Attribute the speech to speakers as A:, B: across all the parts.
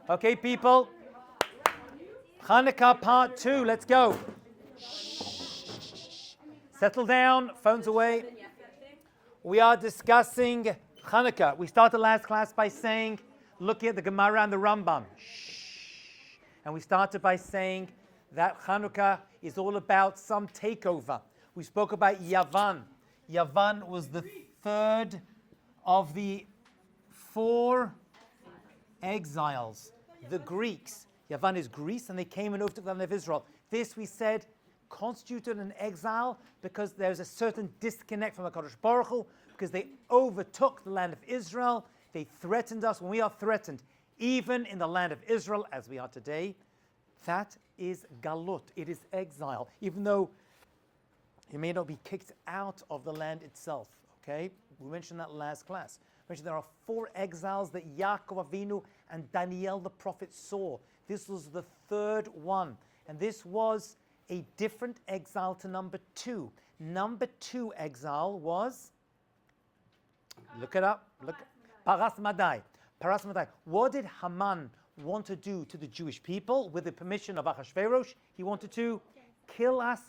A: Okay, people. Hanukkah part 2. Let's go. Settle down. Phones away. We are discussing Hanukkah. We started last class by saying, looking at the Gemara and the Ramban. And we started by saying that Hanukkah is all about some takeover. We spoke about Yavan. Yavan was the third of the 4 exiles, the Greeks. Yavan is Greece, and they came and overtook the land of Israel. This, we said, constituted an exile because there's a certain disconnect from the Kadosh Baruch Hu, because they overtook the land of Israel. They threatened us. When we are threatened, even in the land of Israel, as we are today, that is galut. It is exile, even though you may not be kicked out of the land itself. Okay, we mentioned that last class. We mentioned there are 4 exiles that Yaakov Avinu and Daniel the prophet saw. This was the 3rd one, and this was a different exile to number 2. Number 2 exile was, look it up, Paras Madai. Paras Madai. What did Haman want to do to the Jewish people with the permission of Ahasuerus? He wanted to kill us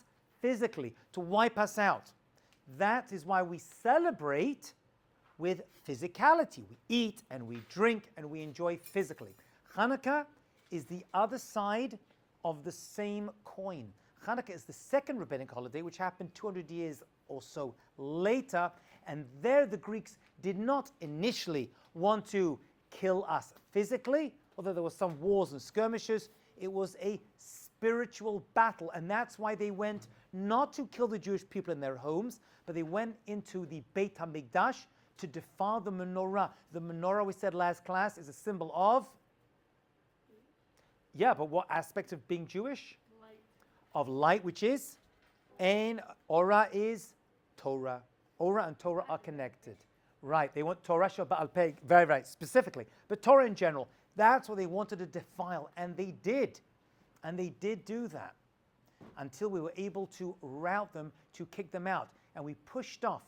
A: physically, to wipe us out. That is why we celebrate with physicality. We eat and we drink and we enjoy physically. Hanukkah is the other side of the same coin. Hanukkah is the second rabbinic holiday, which happened 200 years or so later, and there the Greeks did not initially want to kill us physically, although there were some wars and skirmishes. It was a spiritual battle, and that's why they went not to kill the Jewish people in their homes, but they went into the Beit HaMikdash to defile the menorah. The menorah, we said last class, is a symbol of, but what aspect of being Jewish? Light. Of light, which is, and Ora is Torah. Ora and Torah are connected. Right, they want Torah Ba'al Peh, very, very specifically. But Torah in general, that's what they wanted to defile, and they did. And they did do that until we were able to rout them, to kick them out. And we pushed off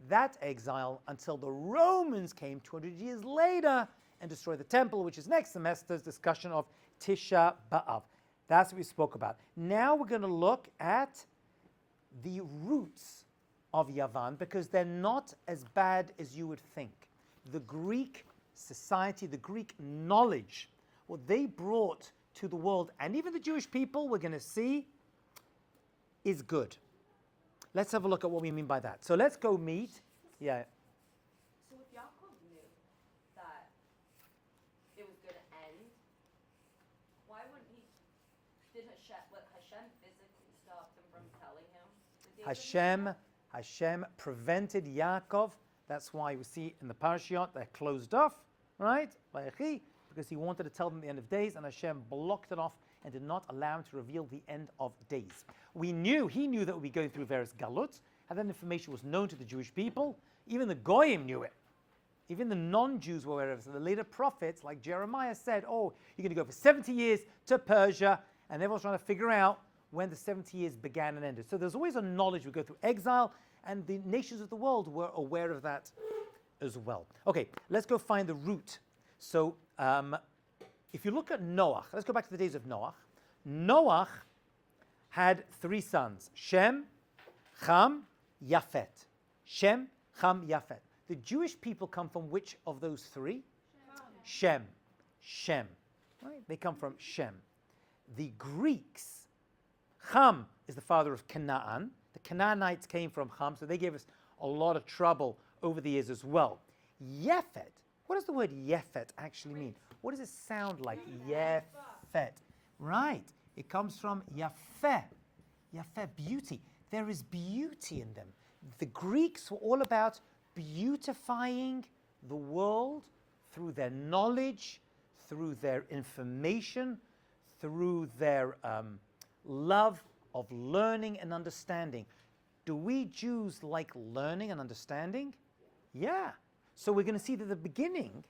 A: that exile until the Romans came 200 years later and destroyed the temple, which is next semester's discussion of Tisha B'Av. That's what we spoke about. Now we're going to look at the roots of Yavan, because they're not as bad as you would think. The Greek society, the Greek knowledge, what they brought to the world, and even the Jewish people, we're going to see, is good. Let's have a look at what we mean by that. So let's go meet. Yeah.
B: So if Yaakov knew that it was going to end, why wouldn't he? Did Hashem physically stop them from telling him?
A: Hashem prevented Yaakov. That's why we see in the parashiyot they're closed off, right? Because he wanted to tell them the end of days, and Hashem blocked it off and did not allow him to reveal the end of days. He knew that we'd be going through various galut, and that information was known to the Jewish people. Even the Goyim knew it. Even the non-Jews were aware of it. So the later prophets, like Jeremiah, said, you're going to go for 70 years to Persia, and everyone's trying to figure out when the 70 years began and ended. So there's always a knowledge. We go through exile, and the nations of the world were aware of that as well. Okay, let's go find the root. So if you look at Noach, let's go back to the days of Noach. Noach had 3 sons, Shem, Ham, Yafet. Shem, Ham, Yafet. The Jewish people come from which of those 3? Shem. Right? They come from Shem. The Greeks, Ham is the father of Canaan. The Canaanites came from Ham, so they gave us a lot of trouble over the years as well. Yafet, what does the word Yafet actually mean? What does it sound like? Yafet. Right. It comes from Yafeh. Yafeh, beauty. There is beauty in them. The Greeks were all about beautifying the world through their knowledge, through their information, through their love of learning and understanding. Do we Jews like learning and understanding? Yeah. So we're going to see that the beginning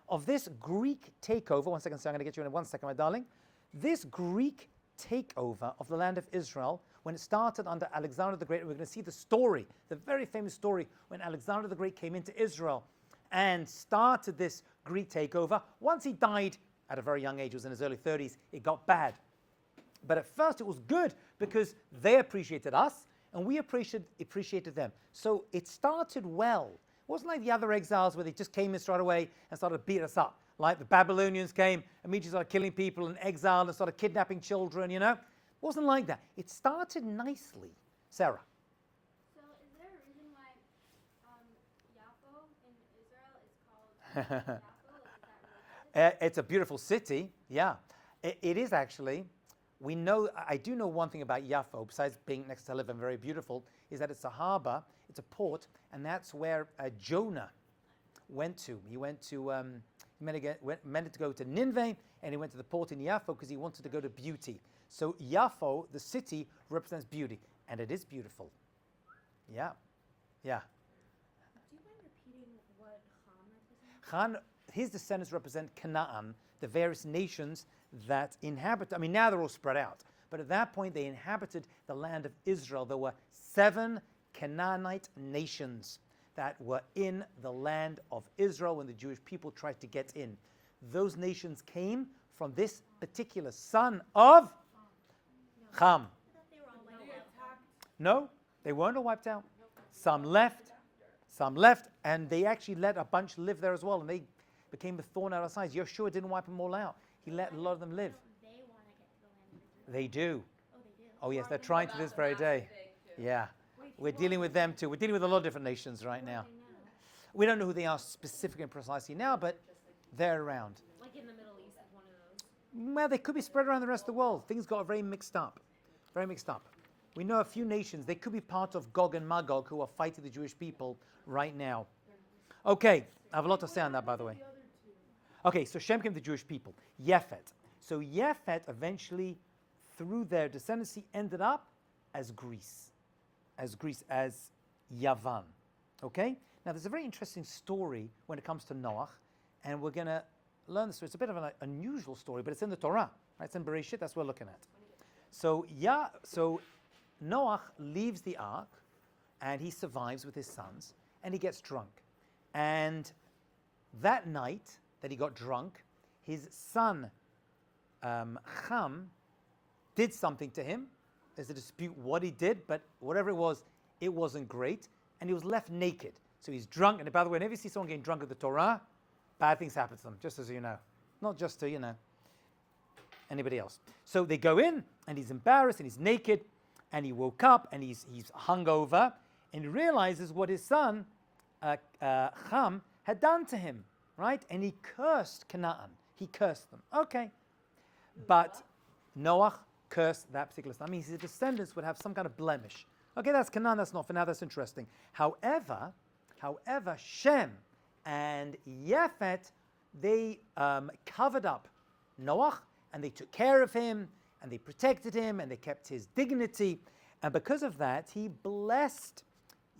A: of this Greek takeover, one second, sir, I'm going to get you in 1 second, my darling. This Greek takeover of the land of Israel, when it started under Alexander the Great, we're going to see the story, the very famous story when Alexander the Great came into Israel and started this Greek takeover. Once he died, at a very young age. He was in his early 30s. It got bad. But at first it was good because they appreciated us and we appreciated them. So it started well. It wasn't like the other exiles where they just came in straight away and started to beat us up. Like the Babylonians came, immediately started killing people and exiled and started kidnapping children, you know. It wasn't like that. It started nicely. Sarah.
C: So is there a reason why Yaffo in Israel is called Yaffo? Is that related?
A: It's a beautiful city, yeah. It is actually. We know, I do know one thing about Yaffo, besides being next to Tel Aviv and very beautiful, is that it's a harbor, it's a port, and that's where Jonah went to. He went to, he meant to go to Nineveh, and he went to the port in Yaffo because he wanted to go to beauty. So Yaffo, the city, represents beauty, and it is beautiful. Yeah, yeah.
C: Do you mind repeating what Ham represents?
A: His descendants represent Canaan, the various nations that inhabit. I mean, now they're all spread out. But at that point, they inhabited the land of Israel. There were 7 Canaanite nations that were in the land of Israel when the Jewish people tried to get in. Those nations came from this particular son of Ham.
C: I thought they were all wiped out.
A: No, they weren't all wiped out. Some left, and they actually let a bunch live there as well, and they became the thorn out of sides. Yeshua didn't wipe them all out. He let a lot of them live.
C: They want to get to the land of Israel.
A: They do.
C: Oh, they do.
A: Oh, yes, they're trying to this very day. Yeah. We're dealing with them too. We're dealing with a lot of different nations right now.
C: What do they know?
A: We don't know who they are specifically and precisely now, but they're around.
C: Like in the Middle East is one of those.
A: Well, they could be spread around the rest of the world. Things got very mixed up. Very mixed up. We know a few nations. They could be part of Gog and Magog who are fighting the Jewish people right now. Okay. I have a lot to say on that, by the way. Okay, so Shem came to the Jewish people. Yefet. So Yefet eventually, through their descendancy, ended up as Greece. As Yavan. Okay? Now, there's a very interesting story when it comes to Noach, and we're going to learn this. So it's a bit of an unusual story, but it's in the Torah. Right? It's in Bereshit. That's what we're looking at. So Noach leaves the ark, and he survives with his sons, and he gets drunk. And that night that he got drunk, his son Ham did something to him. There's a dispute what he did, but whatever it wasn't great, and he was left naked. So he's drunk, and by the way, whenever you see someone getting drunk with the Torah, bad things happen to them, just as you know. Not just to, anybody else. So they go in, and he's embarrassed, and he's naked, and he woke up, and he's hungover, and he realizes what his son, Ham, had done to him, right? And he cursed Canaan. He cursed them. Okay. But Noach cursed that particular son. I mean, his descendants would have some kind of blemish. Okay, that's Canaan, that's not for now, that's interesting. However, Shem and Yefet, they covered up Noach, and they took care of him, and they protected him, and they kept his dignity. And because of that, he blessed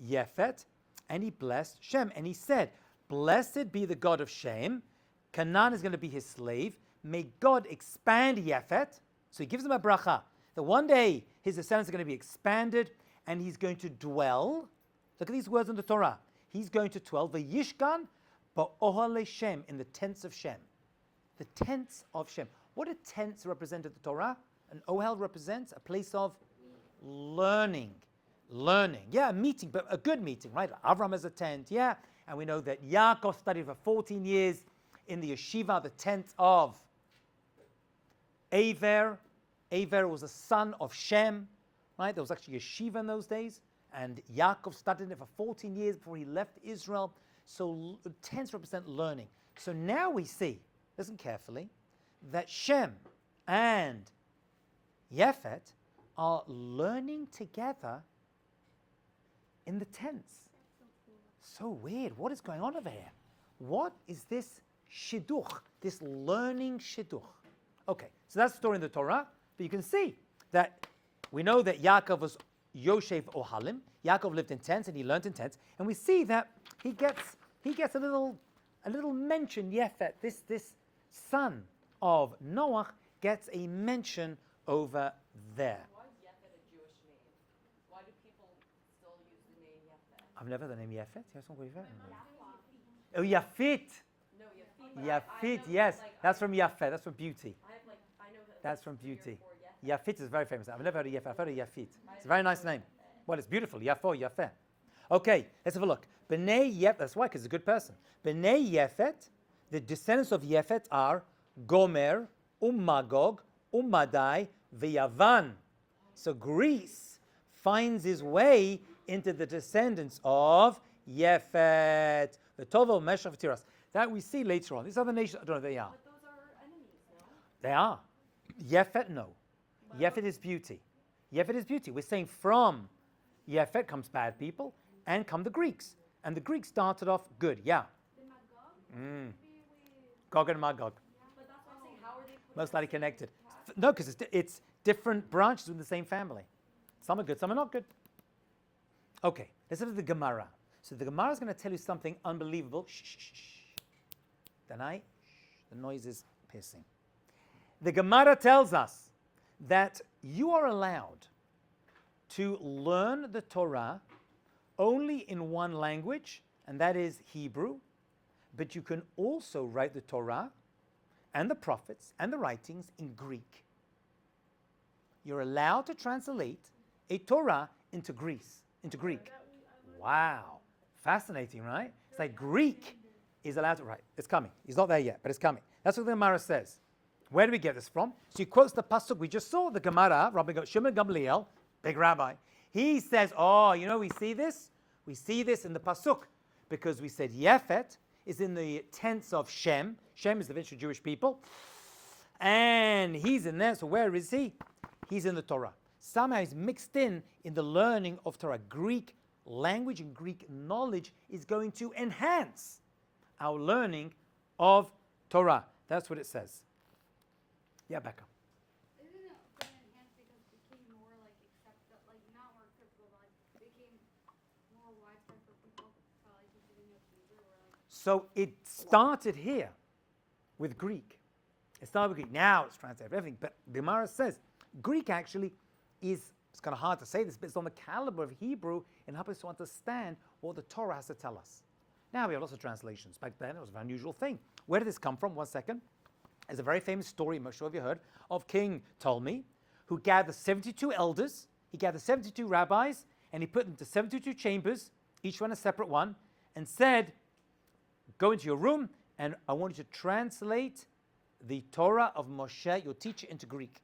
A: Yefet, and he blessed Shem. And he said, blessed be the God of Shem. Canaan is going to be his slave. May God expand Yefet. So he gives him a bracha. That one day his descendants are going to be expanded, and he's going to dwell. Look at these words in the Torah. He's going to dwell, v'yishkan ba'ohale Shem, in the tents of Shem. The tents of Shem. What do tents represent in the Torah? An ohel represents a place of learning. Yeah, a meeting, but a good meeting, right? Avram has a tent, yeah. And we know that Yaakov studied for 14 years in the yeshiva, the tent of Aver. Aver was a son of Shem, right? There was actually a yeshiva in those days. And Yaakov studied it for 14 years before he left Israel. So tents represent learning. So now we see, listen carefully, that Shem and Yefet are learning together in the tents. So weird. What is going on over here? What is this shidduch, this learning shidduch? Okay, so that's the story in the Torah. But you can see that we know that Yaakov was Yoshev Ohalim. Yaakov lived in tents and he learned in tents. And we see that he gets a little mention. Yefet, this son of Noach, gets a mention over there.
B: Why is Yefet a Jewish name? Why do people still use the name Yefet?
A: I've never heard the name Yefet. Oh, Yafit.
B: No, Yefit. but I
A: Yafit,
B: know,
A: yes.
B: like,
A: That's from Yafet. That's from beauty.
B: I know that
A: That's
B: like
A: from
B: 3 or
A: beauty.
B: 4 yes.
A: Yafit is very famous. I've never heard of Yafet. I've heard of Yafit. It's a very nice name. Well, it's beautiful. Yafo, Yafet. Okay, let's have a look. B'nai Yefet, that's why, because he's a good person. B'nai Yefet, the descendants of Yefet are Gomer, Magog, Madai, Yavan. So Greece finds his way into the descendants of Yefet, the Tovel, Meshav, Tiras. That we see later on. These other nations, I don't know who they are.
B: But those are enemies, no?
A: They are. Yefet, no. Yefet is beauty. Yefet is beauty. We're saying from Yefet comes bad people and come the Greeks. And the Greeks started off good, yeah.
C: The Magog?
A: Gog and Magog,
B: But that's what I'm saying. How are they put
A: most likely connected. No, because it's different branches within the same family. Some are good, some are not good. Okay, let's look at the Gemara. So the Gemara is going to tell you something unbelievable. Shh, shh, shh, shh. Tonight, the noise is piercing. The Gemara tells us that you are allowed to learn the Torah only in one language, and that is Hebrew, but you can also write the Torah and the prophets and the writings in Greek. You're allowed to translate a Torah into Greek. Wow. Fascinating, right? It's like Greek is allowed to write. It's coming. He's not there yet, but it's coming. That's what the Gemara says. Where do we get this from? So he quotes the pasuk we just saw, the Gemara, Rabbi Shimon Gamliel, big rabbi. He says, oh, you know, we see this? We see this in the pasuk because we said Yefet is in the tense of Shem. Shem is the ancient Jewish people. And he's in there. So where is he? He's in the Torah. Somehow he's mixed in the learning of Torah. Greek language and Greek knowledge is going to enhance our learning of Torah. That's what it says. Yeah, Becca.
C: Isn't it going to enhance because it became more like accepted, like not more acceptable, but like became more widespread for people to like using it Hebrew or like.
A: So it started here with Greek. It started with Greek. Now it's translated everything. But the Gemara says Greek actually is, it's kind of hard to say this, but it's on the caliber of Hebrew and helps us to understand what the Torah has to tell us. Now we have lots of translations. Back then it was an unusual thing. Where did this come from? 1 second. There's a very famous story, I'm not sure if you heard, of King Ptolemy, who gathered 72 elders, he gathered 72 rabbis, and he put them to 72 chambers, each one a separate one, and said, go into your room, and I want you to translate the Torah of Moshe, your teacher, into Greek.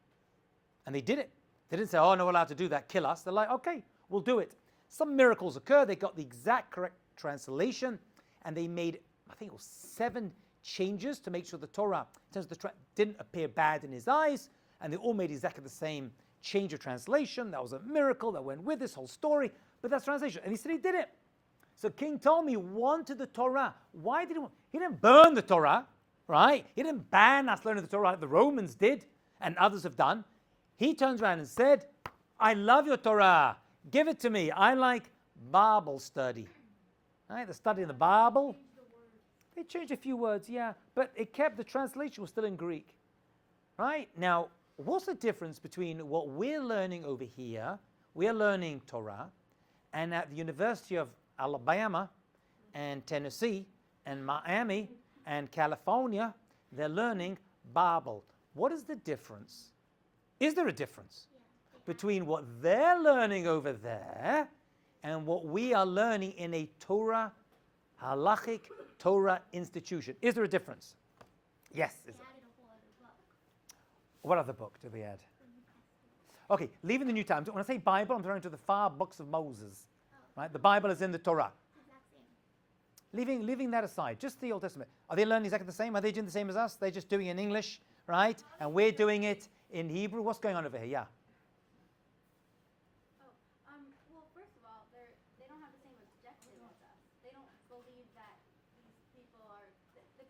A: And they did it. They didn't say, oh, no, we're allowed to do that, kill us. They're like, okay, we'll do it. Some miracles occur. They got the exact correct translation, and they made, I think it was 7 changes to make sure the Torah in terms of didn't appear bad in his eyes, and they all made exactly the same change of translation. That was a miracle that went with this whole story, but that's translation. And he said he did it. So King Ptolemy wanted the Torah. Why did he want? He didn't burn the Torah, right? He didn't ban us learning the Torah like the Romans did and others have done. He turns around and said, I love your Torah. Give it to me. I like Bible study. Right? The study in the Bible. They changed a few words, yeah, but it kept, the translation was still in Greek. Right? Now, what's the difference between what we're learning over here, we're learning Torah, and at the University of Alabama and Tennessee and Miami and California, they're learning Bible. What is the difference? Is there a difference between what they're learning over there and what we are learning in a Torah, halachic Torah institution? Is there a difference? Yes.
C: They added a whole other book.
A: What other book did we add? Okay, leaving the New Testament. When I say Bible, I'm referring to the 5 books of Moses. Right? The Bible is in the Torah. Leaving that aside, just the Old Testament. Are they learning exactly the same? Are they doing the same as us? They're just doing it in English, right? And we're doing it in Hebrew. What's going on over here? Yeah.
C: Well, first of all, they don't have the same objective as us. They don't believe that these people are,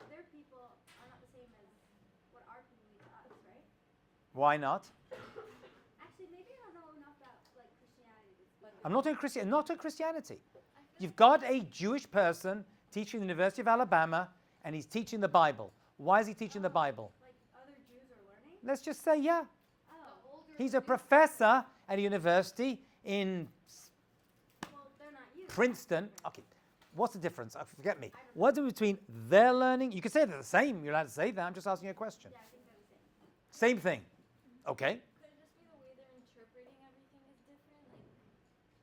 C: their people are not the same as what our people mean to us, right?
A: Why not?
C: Actually, maybe I don't know enough about like Christianity.
A: I'm not doing Christianity. You've got a Jewish person teaching the University of Alabama, and he's teaching the Bible. Why is he teaching the Bible?
C: Like other Jews are learning?
A: Let's just say, yeah.
C: Oh.
A: He's a professor at a university in
C: Well, they're not you.
A: Princeton. Okay, What's the difference? Forget me. What's the difference between their learning? You can say they're the same. You're allowed to say that. I'm just asking you a question.
C: Yeah, I think they're the same.
A: Same thing. Okay.
D: Could it just be the way they're interpreting everything is different? Like,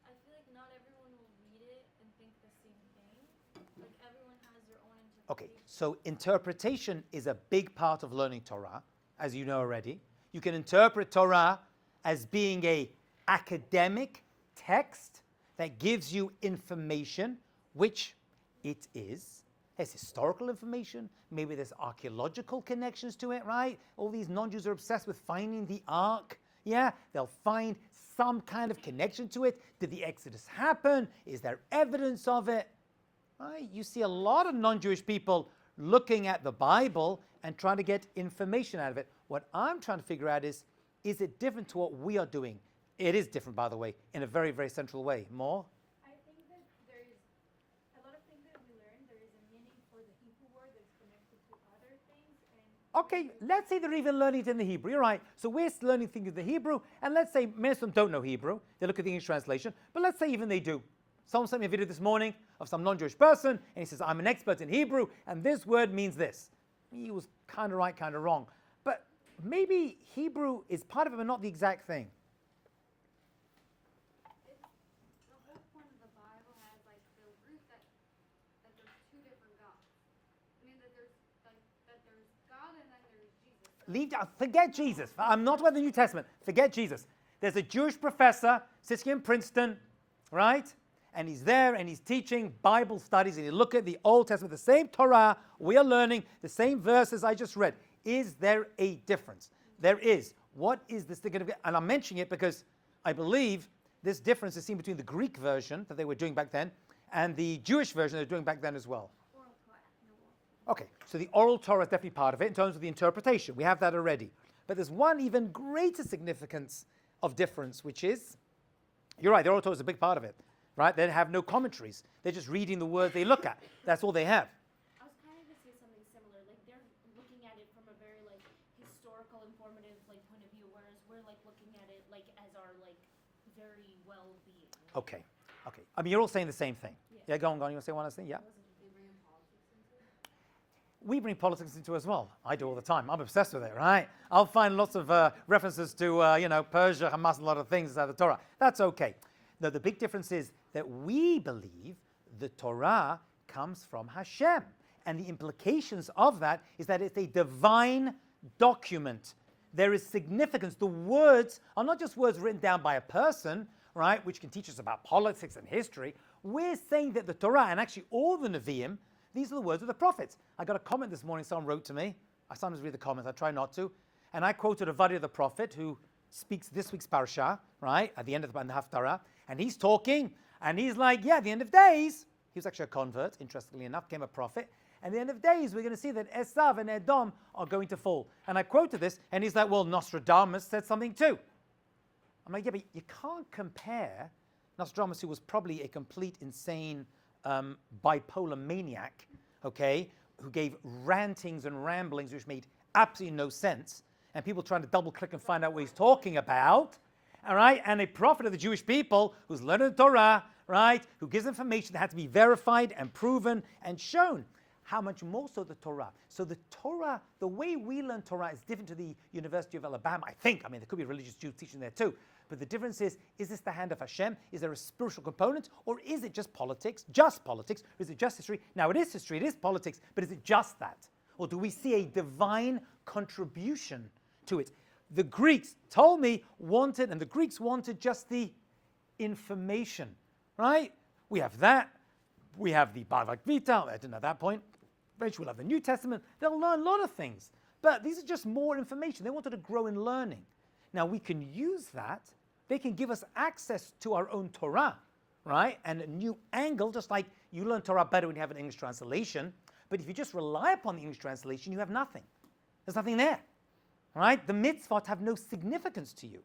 D: I feel like not everyone will read it and think the same thing. Like, everyone has their own interpretation.
A: Okay. So interpretation is a big part of learning Torah, as you know already. You can interpret Torah as being a academic text that gives you information, which it is. There's historical information. Maybe there's archaeological connections to it, right? All these non-Jews are obsessed with finding the ark. Yeah, they'll find some kind of connection to it. Did the Exodus happen? Is there evidence of it? Right? You see a lot of non-Jewish people looking at the Bible and trying to get information out of it. What I'm trying to figure out is it different to what we are doing? It is different, by the way, in a very, very central way. More?
E: I think that there is a lot of things that we learn. There is a meaning for the Hebrew word that's connected to other things. And
A: Okay, let's say they're even learning it in the Hebrew. You're right. So we're learning things in the Hebrew, and let's say most of them don't know Hebrew. They look at the English translation, but let's say even they do. Someone sent me a video this morning of some non-Jewish person, and he says, I'm an expert in Hebrew, and this word means this. He was kind of right, kind of wrong. But maybe Hebrew is part of it, but not the exact thing.
C: The whole point of the Bible has like the root that there's two different gods. I mean that there's God and then there's Jesus.
A: Forget Jesus. I'm not about the New Testament. Forget Jesus. There's a Jewish professor sitting in Princeton, right? And he's there and he's teaching Bible studies, and you look at the Old Testament, the same Torah we are learning, the same verses I just read. Is there a difference? There is. What is this thing going to be? And I'm mentioning it because I believe this difference is seen between the Greek version that they were doing back then and the Jewish version they're doing back then as well.
C: Oral Torah, no oral.
A: Okay, so the oral Torah is definitely part of it in terms of the interpretation. We have that already. But there's one even greater significance of difference, which is, you're right, the oral Torah is a big part of it, right? They have no commentaries. They're just reading the word they look at. That's all they have.
F: I was kind of going to say something similar. Like, they're looking at it from a very, like, historical, informative, like, point of view, whereas we're, like, looking at it, like, as our, like, very well-being.
A: Okay. I mean, you're all saying the same thing. Yeah, go on. You want to say one last thing? Yeah. We bring politics into it as well. I do all the time. I'm obsessed with it, right? I'll find lots of references to, Persia, Hamas, and a lot of things out of the Torah. That's okay. Now, the big difference is that we believe the Torah comes from Hashem. And the implications of that is that it's a divine document. There is significance. The words are not just words written down by a person, right, which can teach us about politics and history. We're saying that the Torah, and actually all the Nevi'im, these are the words of the prophets. I got a comment this morning, someone wrote to me. I sometimes read the comments, I try not to. And I quoted a Vadi of the prophet who speaks this week's parasha, right, at the end of the Haftarah. And he's talking, and he's like, yeah, at the end of days, he was actually a convert, interestingly enough, became a prophet. At the end of days, we're going to see that Esav and Edom are going to fall. And I quoted this, and he's like, well, Nostradamus said something too. I'm like, yeah, but you can't compare Nostradamus, who was probably a complete insane bipolar maniac, okay, who gave rantings and ramblings which made absolutely no sense, and people trying to double-click and find out what he's talking about, all right, and a prophet of the Jewish people who's learning the Torah, right, who gives information that had to be verified and proven and shown. How much more so the Torah? So the Torah, the way we learn Torah is different to the University of Alabama, I think. I mean, there could be religious Jews teaching there too. But the difference is this the hand of Hashem? Is there a spiritual component? Or is it just politics? Just politics? Or is it just history? Now, it is history, it is politics, but is it just that? Or do we see a divine contribution to it? The Greeks told me wanted, and the Greeks wanted just the information, right? We have that. We have the Bhagavad Gita. I didn't at that point. Eventually we'll have the New Testament. They'll learn a lot of things. But these are just more information. They wanted to grow in learning. Now, we can use that. They can give us access to our own Torah, right? And a new angle, just like you learn Torah better when you have an English translation. But if you just rely upon the English translation, you have nothing. There's nothing there, right? The mitzvot have no significance to you.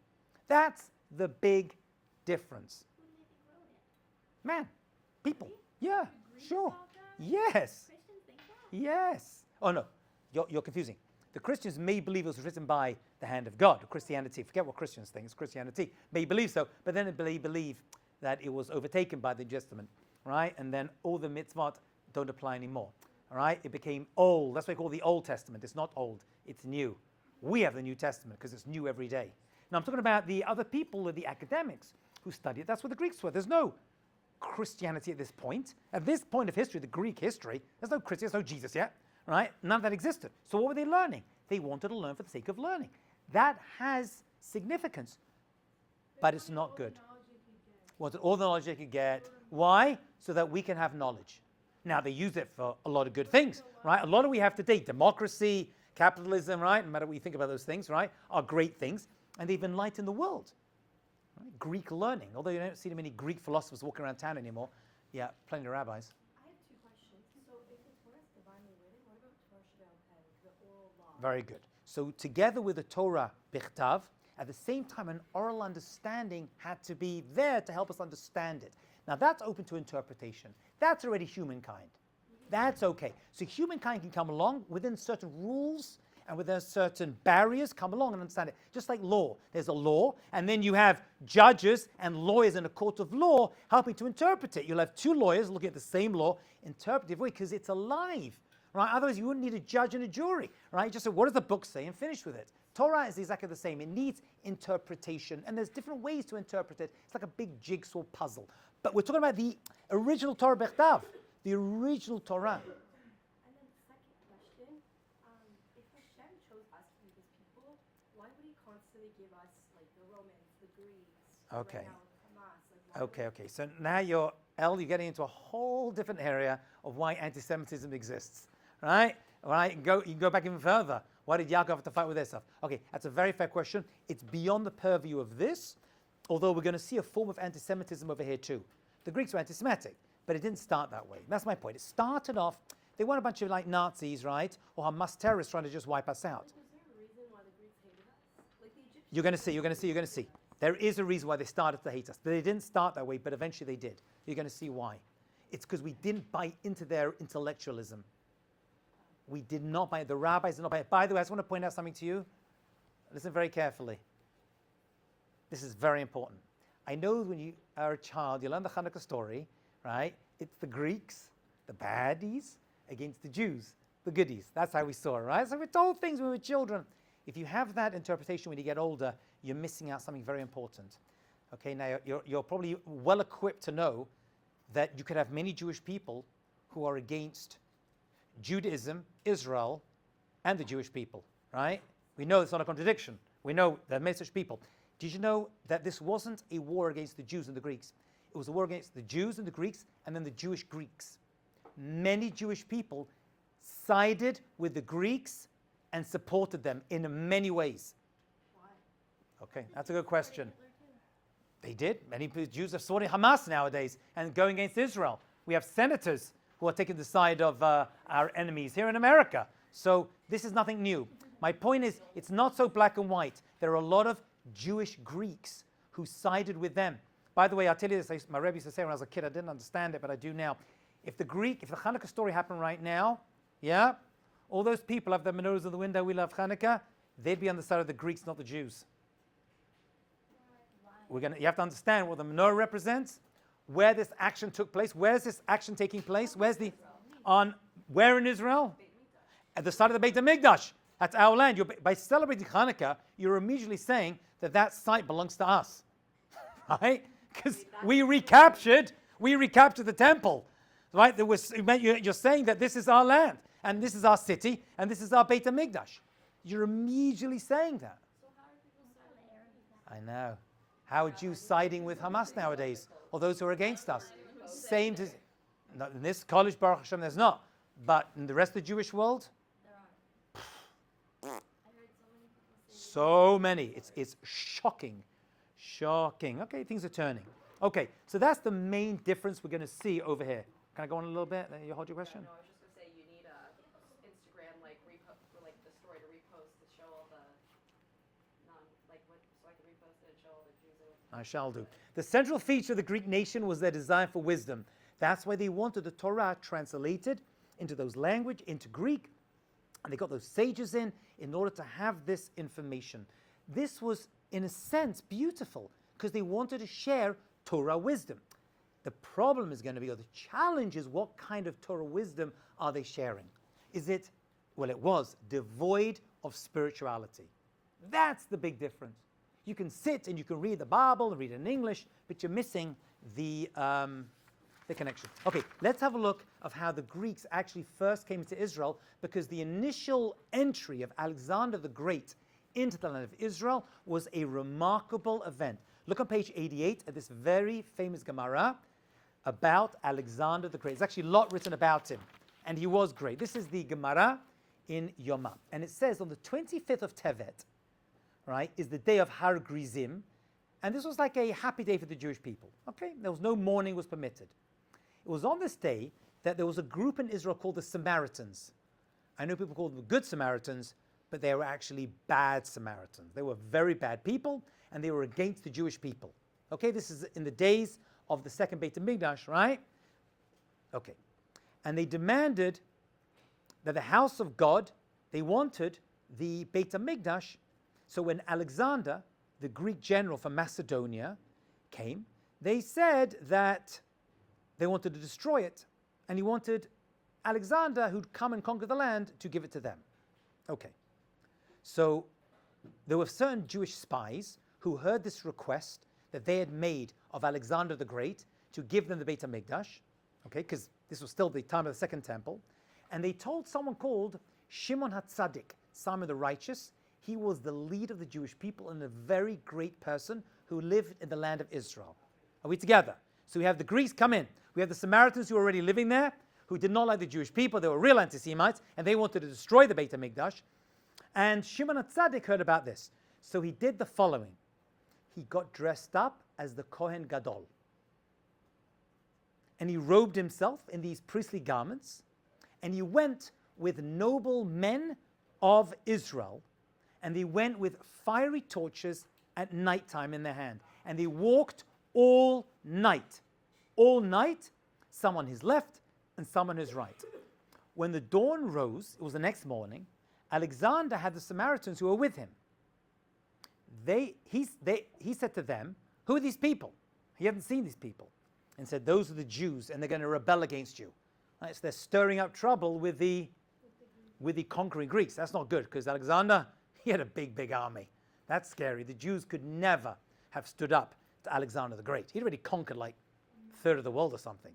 A: That's the big difference.
C: Who do you think wrote it?
A: Man, people. Yeah,
C: Greeks
A: sure.
C: thought that?
A: Yes.
C: Christians think that?
A: Yes. Oh, no. You're confusing. The Christians may believe it was written by the hand of God. Christianity, forget what Christians think, it's Christianity. May believe so, but then they believe that it was overtaken by the New Testament. right? And then all the mitzvot don't apply anymore, all right? It became old. That's what we call the Old Testament. It's not old, it's new. We have the New Testament because it's new every day. Now I'm talking about the other people, the academics who study it. That's what the Greeks were. There's no Christianity at this point. At this point of history, the Greek history, there's no Christian, there's no Jesus yet, right? None of that existed. So what were they learning? They wanted to learn for the sake of learning. That has significance, but it's not good. Wanted all the knowledge they could get. Why? So that we can have knowledge. Now they use it for a lot of good things, right? A lot of we have today, democracy, capitalism, right? No matter what you think about those things, right, are great things, and they've enlightened the world. Right? Greek learning, although you don't see many Greek philosophers walking around town anymore. Yeah, plenty of rabbis.
B: I have two questions. So if the Torah is divinely written, what about Torah Sheba'al-Peh, the oral law?
A: Very good. So together with the Torah Bichtav, at the same time an oral understanding had to be there to help us understand it. Now that's open to interpretation. That's already humankind. That's okay. So humankind can come along within certain rules and within certain barriers, come along and understand it. Just like law. There's a law, and then you have judges and lawyers in a court of law helping to interpret it. You'll have two lawyers looking at the same law, interpretive way, because it's alive. Right? Otherwise, you wouldn't need a judge and a jury. Right? You just say, what does the book say, and finish with it. Torah is exactly the same. It needs interpretation, and there's different ways to interpret it. It's like a big jigsaw puzzle. But we're talking about the original Torah Bechtav, the original Torah.
B: And then second question, if Hashem chose us to be his people, why would he constantly give us like the Romans, the Greeks,
A: Okay.
B: right now Hamas? Like, why
A: Okay. So now you're getting into a whole different area of why anti-Semitism exists, right? Right? You can go back even further. Why did Yaakov have to fight with Esav? Okay, that's a very fair question. It's beyond the purview of this, although we're going to see a form of anti-Semitism over here too. The Greeks were anti-Semitic, but it didn't start that way. That's my point. It started off, they weren't a bunch of like Nazis, right? Or Hamas terrorists trying to just wipe us out.
B: Is there a reason why the Greeks hated us? Like the Egyptians.
A: You're going to see. There is a reason why they started to hate us. They didn't start that way, but eventually they did. You're going to see why. It's because we didn't buy into their intellectualism. We did not buy it. The rabbis did not buy it. By the way, I just want to point out something to you. Listen very carefully. This is very important. I know when you are a child, you learn the Hanukkah story, right? It's the Greeks, the baddies, against the Jews, the goodies. That's how we saw it, right? So we're told things when we were children. If you have that interpretation when you get older, you're missing out something very important. Okay, now you're probably well equipped to know that you could have many Jewish people who are against Judaism, Israel, and the Jewish people, right? We know it's not a contradiction. We know there are many such people. Did you know that this wasn't a war against the Jews and the Greeks? It was a war against the Jews and the Greeks, and then the Jewish Greeks. Many Jewish people sided with the Greeks and supported them in many ways.
B: Why?
A: Okay, that's a good question. They did. Many Jews are supporting Hamas nowadays and going against Israel. We have senators who are taking the side of our enemies here in America. So this is nothing new. My point is, it's not so black and white. There are a lot of Jewish Greeks who sided with them. By the way, I'll tell you this, my Rebbe used to say when I was a kid, I didn't understand it, but I do now. If the Hanukkah story happened right now, yeah, all those people have their menorahs in the window, we love Hanukkah, they'd be on the side of the Greeks, not the Jews. You have to understand what the menorah represents, where this action took place. Where is this action taking place? Where in Israel? At the side of the Beit HaMikdash. That's our land. By celebrating Hanukkah, you're immediately saying that site belongs to us, right? Because we recaptured the temple, right? You're saying that this is our land, and this is our city, and this is our Beit HaMikdash. You're immediately saying that.
D: So how are people celebrating?
A: I know. How are Jews siding with Hamas nowadays, or those who are against us? Same to, not in this college, Baruch Hashem, there's not. But in the rest of the Jewish world,
D: There are. I heard so many people say
A: so many. It's shocking. Shocking. Okay, things are turning. Okay, so that's the main difference we're going to see over here. Can I go on a little bit? You hold your question?
B: No, I was just gonna say you need Instagram like for like the story to repost to show all the so I can repost it and show all the Jews.
A: I shall do. The central feature of the Greek nation was their desire for wisdom. That's why they wanted the Torah translated into those language, into Greek, and they got those sages in order to have this information. This was, in a sense, beautiful because they wanted to share Torah wisdom. The problem is going to be, or the challenge is, what kind of Torah wisdom are they sharing? Is it, well, it was devoid of spirituality. That's the big difference. You can sit and you can read the Bible and read it in English, but you're missing the connection. Okay, let's have a look of how the Greeks actually first came to Israel, because the initial entry of Alexander the Great into the land of Israel was a remarkable event. Look on page 88 at this very famous Gemara about Alexander the Great. There's actually a lot written about him, and he was great. This is the Gemara in Yoma, and it says on the 25th of Tevet, right, is the day of Har Grizim, and this was like a happy day for the Jewish people. Okay, there was no mourning was permitted. It was on this day that there was a group in Israel called the Samaritans. I know people call them the Good Samaritans, but they were actually bad Samaritans. They were very bad people, and they were against the Jewish people. Okay, this is in the days of the second Beit HaMikdash, right? Okay. And they demanded that the house of God, they wanted the Beit HaMikdash. So when Alexander, the Greek general from Macedonia, came, they said that they wanted to destroy it, and he wanted Alexander, who'd come and conquer the land, to give it to them. Okay. So there were certain Jewish spies who heard this request that they had made of Alexander the Great to give them the Beit HaMikdash, okay, because this was still the time of the Second Temple, and they told someone called Shimon HaTzadik, Simon the Righteous. He was the leader of the Jewish people and a very great person who lived in the land of Israel. Are we together? So we have the Greeks come in. We have the Samaritans who were already living there, who did not like the Jewish people. They were real anti-Semites, and they wanted to destroy the Beit HaMikdash. And Shimon HaTzadik heard about this. So he did the following. He got dressed up as the Kohen Gadol. And he robed himself in these priestly garments. And he went with noble men of Israel. And they went with fiery torches at nighttime in their hand. And they walked all night. All night, some on his left and some on his right. When the dawn rose, it was the next morning, Alexander had the Samaritans who were with him. He said to them, who are these people? He hadn't seen these people. And said, those are the Jews, and they're going to rebel against you. Right, so they're stirring up trouble with the conquering Greeks. That's not good, because Alexander, he had a big, big army. That's scary. The Jews could never have stood up to Alexander the Great. He'd already conquered like a third of the world or something.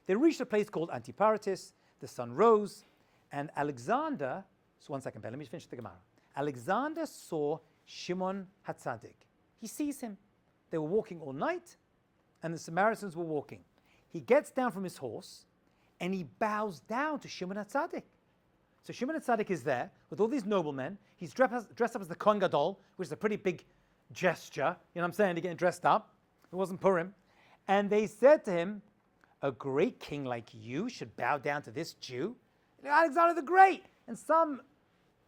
A: They reached a place called Antiparatis. The sun rose, and Alexander, so one second, Ben, let me finish the Gemara. Alexander saw Shimon HaTzadik. He sees him. They were walking all night, and the Samaritans were walking. He gets down from his horse, and he bows down to Shimon HaTzadik. So Shimon HaTzadik is there with all these noblemen. He's dressed up as the Kohen Gadol, which is a pretty big gesture. You know what I'm saying? They're getting dressed up. It wasn't Purim. And they said to him, a great king like you should bow down to this Jew? Alexander the Great. And some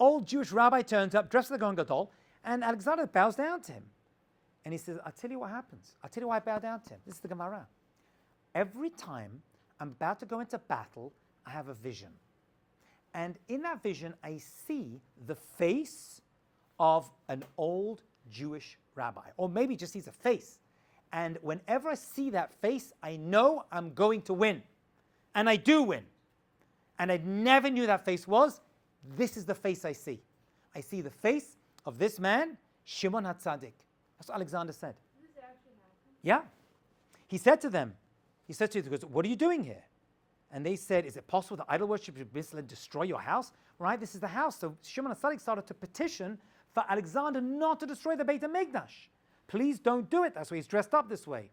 A: old Jewish rabbi turns up, dressed as the Kohen Gadol, and Alexander bows down to him. And he says, I'll tell you what happens. I'll tell you why I bow down to him. This is the Gemara. Every time I'm about to go into battle, I have a vision. And in that vision, I see the face of an old Jewish rabbi. Or maybe just sees a face. And whenever I see that face, I know I'm going to win. And I do win. And I never knew that face was. This is the face I see. I see the face of this man, Shimon HaTzadik. That's what Alexander said.
E: Does this actually happen?
A: Yeah. He said to them, what are you doing here? And they said, is it possible that idol worship should destroy your house? Right, this is the house. So Shimon HaTzadik started to petition for Alexander not to destroy the Beit HaMikdash. Please don't do it. That's why he's dressed up this way.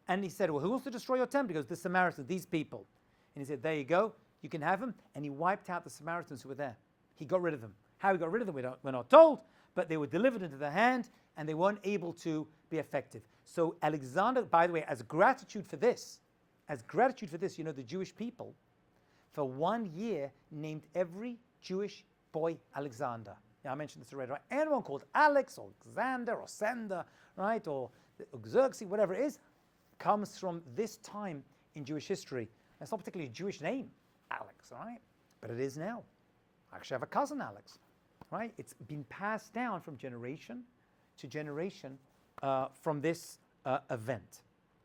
A: And he said, well, who wants to destroy your temple? He goes, the Samaritans, these people. And he said, there you go. You can have them. And he wiped out the Samaritans who were there. He got rid of them. How he got rid of them, we're not told. But they were delivered into their hand, and they weren't able to be effective. So Alexander, by the way, as gratitude for this, the Jewish people, for 1 year, named every Jewish boy Alexander. Yeah, I mentioned this already, right? Anyone called Alex or Alexander or Sender, right, or Xerxes, whatever it is, comes from this time in Jewish history. It's not particularly a Jewish name, Alex, right? But it is now. I actually have a cousin, Alex, right? It's been passed down from generation to generation from this event.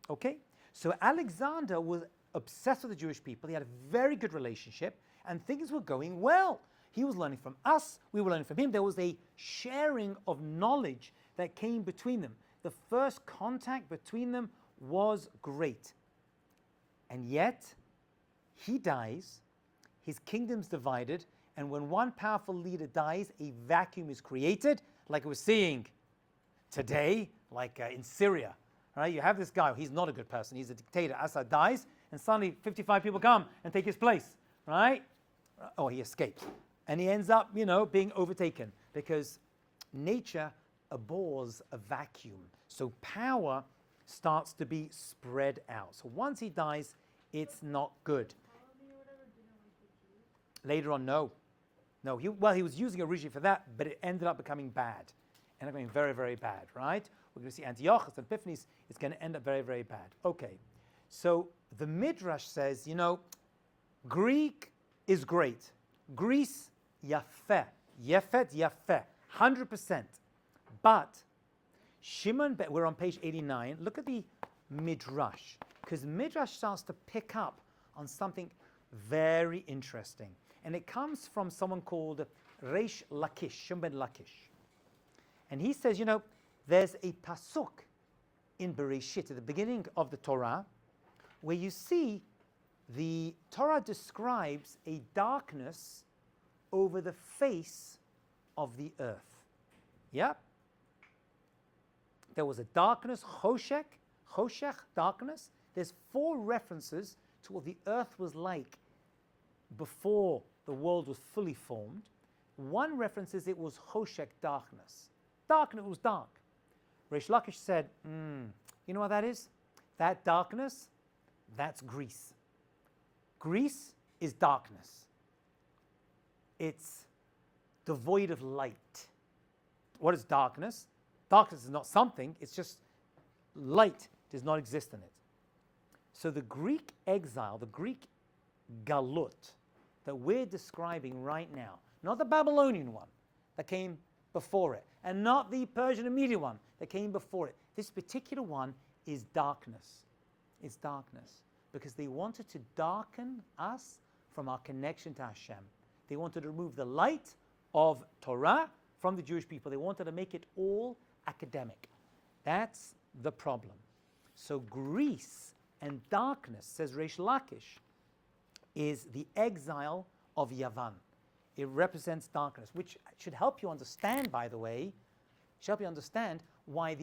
A: Okay? So Alexander was obsessed with the Jewish people. He had a very good relationship, and things were going well. He was learning from us, we were learning from him. There was a sharing of knowledge that came between them. The first contact between them was great. And yet, he dies, his kingdom's divided, and when one powerful leader dies, a vacuum is created, like we're seeing today, like in Syria. Right? You have this guy, he's not a good person, he's a dictator. Assad dies, and suddenly 55 people come and take his place. Right? Oh, he escapes. And he ends up, being overtaken because nature abhors a vacuum. So power starts to be spread out. So once he dies, it's not good. Later on, no. He was using it originally for that, but it ended up becoming bad. Ended up becoming very, very bad, right? We're going to see Antiochus and Epiphanes. It's going to end up very, very bad. Okay. So the Midrash says, Greek is great. Greece, yafeh. Yefet, yafeh. 100%. But we're on page 89. Look at the Midrash. Because Midrash starts to pick up on something very interesting. And it comes from someone called Reish Lakish, Shimon and Lakish. And he says, there's a pasuk in Bereshit, at the beginning of the Torah, where you see the Torah describes a darkness over the face of the earth. Yeah? There was a darkness, choshech, darkness. There's 4 references to what the earth was like before the world was fully formed. One reference is it was choshech, darkness. Darkness was dark. Reish Lakish said, you know what that is? That darkness, that's Greece. Greece is darkness. It's devoid of light. What is darkness? Darkness is not something, it's just light does not exist in it. So the Greek exile, the Greek galut that we're describing right now, not the Babylonian one that came before it, and not the Persian and Median one that came before it. This particular one is darkness. It's darkness. Because they wanted to darken us from our connection to Hashem. They wanted to remove the light of Torah from the Jewish people. They wanted to make it all academic. That's the problem. So Greece and darkness, says Reish Lakish, is the exile of Yavan. It represents darkness, which should help you understand, by the way, why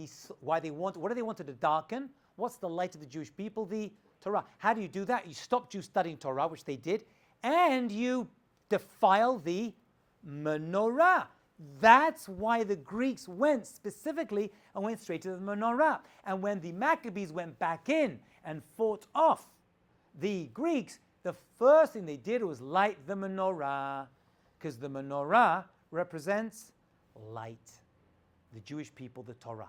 A: they want, what do they wanted to darken? What's the light of the Jewish people? The Torah. How do you do that? You stop Jews studying Torah, which they did, and you defile the menorah. That's why the Greeks went specifically and went straight to the menorah. And when the Maccabees went back in and fought off the Greeks, the first thing they did was light the menorah, because the menorah represents light. The Jewish people, the Torah.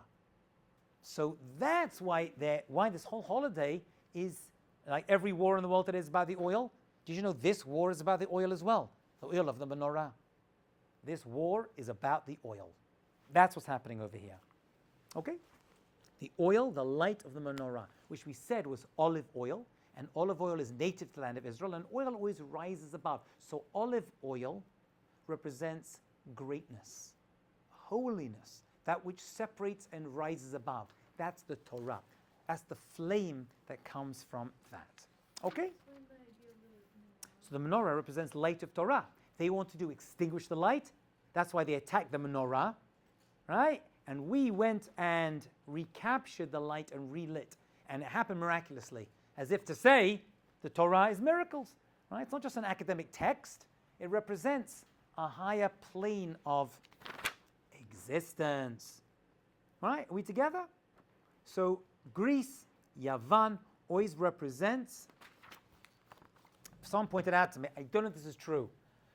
A: So that's why this whole holiday is, like every war in the world today is about the oil. Did you know this war is about the oil as well? The oil of the menorah. This war is about the oil. That's what's happening over here. Okay? The oil, the light of the menorah, which we said was olive oil, and olive oil is native to the land of Israel, and oil always rises above. So olive oil represents greatness, holiness, that which separates and rises above. That's the Torah. That's the flame that comes from that. Okay? So the menorah represents light of Torah. They want to extinguish the light. That's why they attacked the menorah, right? And we went and recaptured the light and relit. And it happened miraculously, as if to say the Torah is miracles, right? It's not just an academic text. It represents a higher plane of existence. Right? Are we together? So Greece, Yavan, always represents, someone pointed out to me, I don't know if this is true,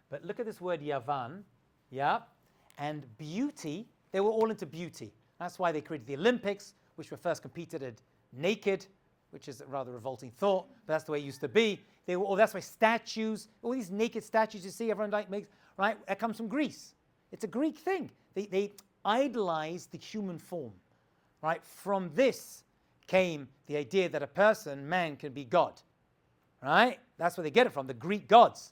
A: but look at this word Yavan, yeah, and beauty. They were all into beauty. That's why they created the Olympics, which were first competed naked, which is a rather revolting thought, but that's the way it used to be. They were all, that's why statues, all these naked statues you see, everyone makes, right? That comes from Greece. It's a Greek thing. They idolize the human form, right? From this came the idea that a person, man, can be God. Right? That's where they get it from, the Greek gods.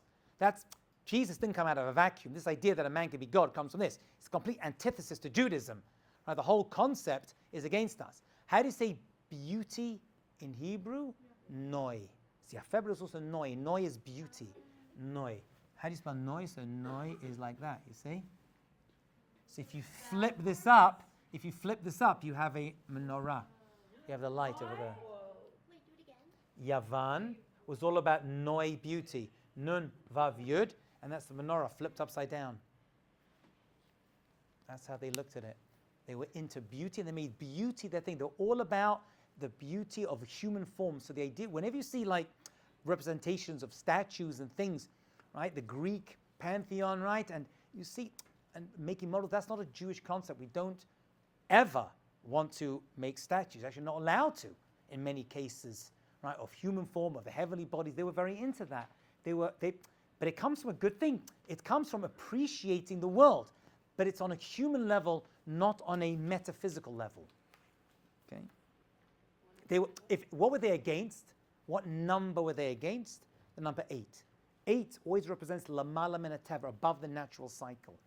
A: Jesus didn't come out of a vacuum. This idea that a man can be God comes from this. It's a complete antithesis to Judaism. Right? The whole concept is against us. How do you say beauty in Hebrew? Noi. See, Yafeh is also noi. Noi is beauty. Noi. How do you spell noi? So noi is like that, you see? So if you flip this up, you have a menorah. You have the light over there.
C: Wait, do it again.
A: Yavan was all about noi, beauty. Nun, vav, yud, and that's the menorah flipped upside down. That's how they looked at it. They were into beauty, and they made beauty their thing. They're all about the beauty of human form. So the idea, whenever you see like representations of statues and things, right, the Greek pantheon, right, and you see, and making models, that's not a Jewish concept. We don't ever want to make statues. Actually, not allowed to in many cases, right, of human form, of the heavenly bodies. They were very into that. But it comes from a good thing. It comes from appreciating the world, but it's on a human level, not on a metaphysical level. Okay. What were they against? What number were they against? The number 8. 8 always represents lamala min hateva, above the natural cycle.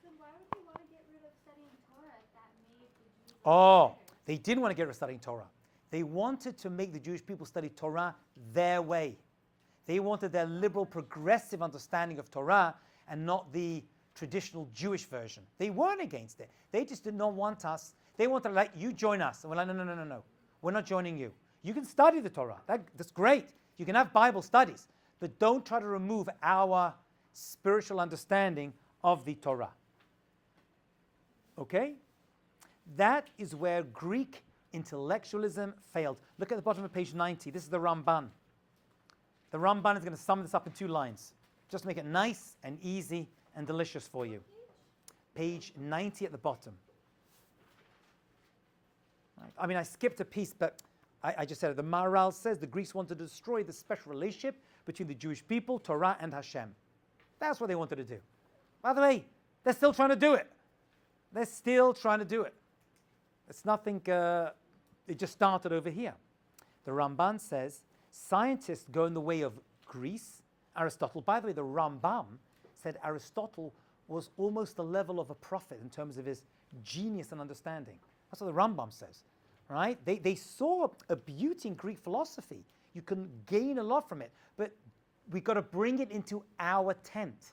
C: So why would you want to get rid of studying Torah if that made the Jews
A: They didn't want to get rid of studying Torah. They wanted to make the Jewish people study Torah their way. They wanted their liberal, progressive understanding of Torah and not the traditional Jewish version. They weren't against it. They just did not want us. They wanted to like, you join us. And we're like, no. We're not joining you. You can study the Torah. That's great. You can have Bible studies. But don't try to remove our spiritual understanding of the Torah. Okay? That is where Greek intellectualism failed. Look at the bottom of page 90. This is the Ramban. The Ramban is going to sum this up in 2 lines. Just to make it nice and easy and delicious for you. Page 90 at the bottom. Right. I mean, I skipped a piece, but I just said it. The Maharal says the Greeks wanted to destroy the special relationship between the Jewish people, Torah, and Hashem. That's what they wanted to do. By the way, they're still trying to do it. It's nothing, it just started over here. The Ramban says, scientists go in the way of Greece. Aristotle, by the way, the Rambam said Aristotle was almost the level of a prophet in terms of his genius and understanding. That's what the Rambam says, right? They saw a beauty in Greek philosophy. You can gain a lot from it, but we've got to bring it into our tent.